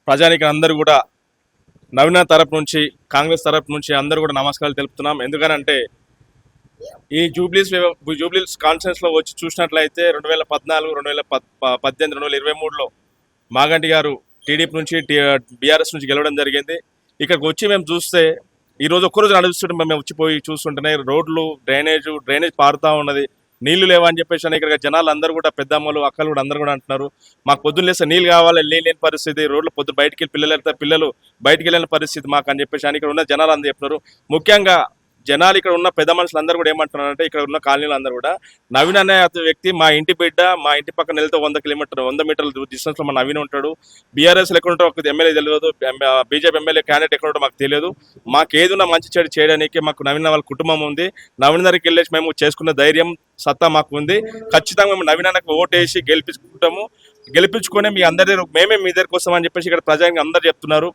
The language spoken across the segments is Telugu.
ప్రజానికి అందరూ కూడా నవీన తరపు నుంచి కాంగ్రెస్ తరపు నుంచి అందరూ కూడా నమస్కారాలు తెలుపుతున్నాం. ఎందుకనంటే ఈ జూబ్లీస్ కాన్ఫరెన్స్ లో వచ్చి చూసినట్లయితే 2014, 2018, 2023లో మాగంటి గారు టీడీపీ నుంచి బీఆర్ఎస్ నుంచి గెలవడం జరిగింది. ఇక్కడికి వచ్చి మేము చూస్తే ఈరోజు ఒక్కరోజు నడుస్తుంటే మేము వచ్చిపోయి చూస్తుంటేనే రోడ్లు డ్రైనేజ్ పారుతూ ఉన్నది, నీళ్లు లేవని చెప్పేసి అని ఇక్కడ జనాలు అందరూ కూడా పెద్దమ్మలు అక్కలు కూడా అందరూ కూడా అంటున్నారు. మాకు పొద్దున్న లేస్తే నీళ్ళు కావాలి, లేని పరిస్థితి, రోడ్లు పొద్దున్న బయటికి వెళ్ళి పిల్లలు వెళ్తారు, పిల్లలు బయటికి వెళ్ళిన పరిస్థితి మాకు అని చెప్పేసి అని ఇక్కడ ఉన్న జనాలు అందరూ చెప్తున్నారు. ముఖ్యంగా జనాలు ఇక్కడ ఉన్న పెద్ద మనుషులు అందరూ కూడా ఏమంటున్నారంటే ఇక్కడ ఉన్న కాలనీలు అందరూ కూడా నవీన్ అనే వ్యక్తి మా ఇంటి బిడ్డ, మా ఇంటి పక్కన వెళ్తే 100 మీటర్ల డిస్టెన్స్ లో మా నవీన్ ఉంటాడు. బీఆర్ఎస్ ఎక్కడ ఉంటారో ఒక ఎమ్మెల్యే తెలియదు, బీజేపీ ఎమ్మెల్యే క్యాండిడేట్ ఎక్కడ ఉంటారో మాకు తెలియదు. మాకు ఏదున్నా మంచి చెడు చేయడానికి మాకు నవీన్ వాళ్ళ కుటుంబం ఉంది. నవీన్ దగ్గరికి వెళ్ళేసి మేము చేసుకున్న ధైర్యం సత్తా మాకు ఉంది. ఖచ్చితంగా మేము నవీన్ అన్నకు ఓటేసి గెలిపించుకొని మేమే మీ దగ్గరికి వస్తామని చెప్పేసి ఇక్కడ ప్రజానికి అందరు చెప్తున్నారు.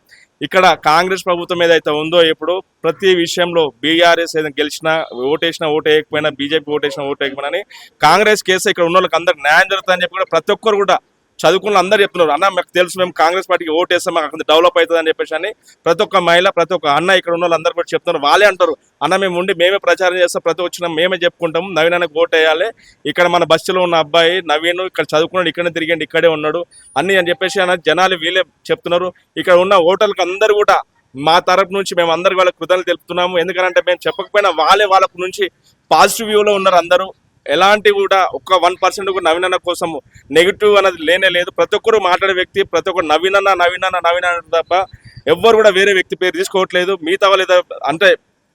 ఇక్కడ కాంగ్రెస్ ప్రభుత్వం ఏదైతే ఉందో ఇప్పుడు ప్రతి విషయంలో బీఆర్ఎస్ ఏదైనా గెలిచినా ఓటేసినా ఓటేయకపోయినా, బీజేపీ ఓటేసినా ఓటేయకపోయినా అని కాంగ్రెస్ కేసు ఇక్కడ ఉన్న వాళ్ళకి అందరికి న్యాయం జరుగుతుందని చెప్పి కూడా ప్రతి ఒక్కరు కూడా చదువుకున్న అందరు చెప్తున్నారు. అన్న మాకు తెలుసు, మేము కాంగ్రెస్ పార్టీకి ఓటేస్తాం, మాకు అక్కడ డెవలప్ అవుతుంది అని చెప్పేసి అని ప్రతి ఒక్క మహిళ, ప్రతి ఒక్క అన్న ఇక్కడ ఉన్న వాళ్ళందరూ కూడా చెప్తున్నారు. వాళ్ళే అంటారు, అన్న మేము ఉండి మేమే ప్రచారం చేస్తాం, ప్రతి వచ్చిన మేమే చెప్పుకుంటాము, నవీన్ అన్నకు ఓటు వేయాలి, ఇక్కడ మన బస్సులో ఉన్న అబ్బాయి నవీన్ ఇక్కడ చదువుకున్నాడు, ఇక్కడనే తిరిగండి, ఇక్కడే ఉన్నాడు అన్ని అని చెప్పేసి అన్న జనాలు వీళ్ళే చెప్తున్నారు. ఇక్కడ ఉన్న ఓటర్లకు అందరూ కూడా మా తరపు నుంచి మేము అందరికి వాళ్ళకి కృతజ్ఞతలు తెలుపుతున్నాము. ఎందుకంటే మేము చెప్పకపోయినా వాళ్ళ నుంచి పాజిటివ్ వ్యూలో ఉన్నారు. అందరూ ఎలాంటి కూడా ఒక్క 1% కూడా నవీన్ అన్న కోసం నెగిటివ్ అనేది లేనే లేదు. ప్రతి ఒక్కరు మాట్లాడే వ్యక్తి, ప్రతి ఒక్కరు నవీన్ అన్న తప్ప ఎవ్వరు కూడా వేరే వ్యక్తి పేరు తీసుకోవట్లేదు. మిగతా వాళ్ళు అంటే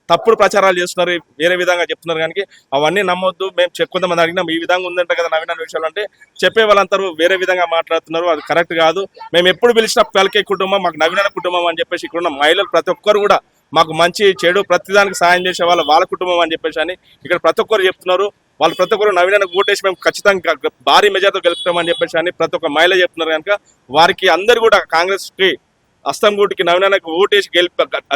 తప్పుడు ప్రచారాలు చేస్తున్నారు, వేరే విధంగా చెప్తున్నారు. కానీ అవన్నీ నమ్మొద్దు. మేము కొంతమంది అడిగినాం, ఈ విధంగా ఉందంట కదా నవీన్ అన్న విషయాలు అంటే చెప్పే వాళ్ళందరూ వేరే విధంగా మాట్లాడుతున్నారు. అది కరెక్ట్ కాదు. మేము ఎప్పుడు పిలిచినా పలికే కుటుంబం మాకు నవీన్ అన్న కుటుంబం అని చెప్పేసి ఇక్కడ ఉన్న మహిళలు ప్రతి ఒక్కరు కూడా మాకు మంచి చెడు ప్రతిదానికి సాయం చేసే వాళ్ళ కుటుంబం అని చెప్పేసి అని ఇక్కడ ప్రతి ఒక్కరు చెప్తున్నారు. వాళ్ళు ప్రతి ఒక్కరు నవీన్ అన్నకు ఓటేసి మేము ఖచ్చితంగా భారీ మెజార్టీతో గెలుపుతామని చెప్పేసి అని ప్రతి ఒక్క మహిళ చెప్తున్నారు. కనుక వారికి అందరు కూడా కాంగ్రెస్ కి అస్తం గుటికి నవీన్ అన్నకు ఓటేసి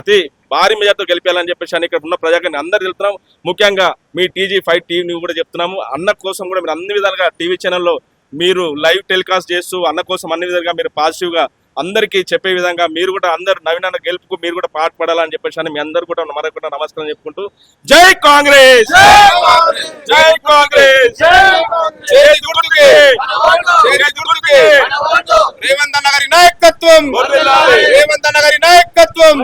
అతి భారీ మెజార్టీతో గెలిపేయాలని చెప్పేసి అని ఇక్కడ ఉన్న ప్రజాన్ని అందరు తెలుపుతున్నాం. ముఖ్యంగా మీ TG5 టీవీ కూడా చెప్తున్నాము, అన్న కోసం కూడా మీరు అన్ని విధాలుగా టీవీ ఛానల్లో మీరు లైవ్ టెలికాస్ట్ చేస్తూ అన్న కోసం అన్ని విధాలుగా మీరు పాజిటివ్ గా అందరికీ చెప్పే విధంగా మీరు కూడా అందరు నవీన్ అన్న గెలుపుకు మీరు కూడా పాటుపడాలని చెప్పేసి అని మీ అందరు కూడా మరొకటి నమస్కారం చెప్పుకుంటూ జై కాంగ్రెస్, జై కాంగ్రెస్, రేవంత్ అన్న గారి నాయకత్వం, రేవంత్ అన్న గారి నాయకత్వం.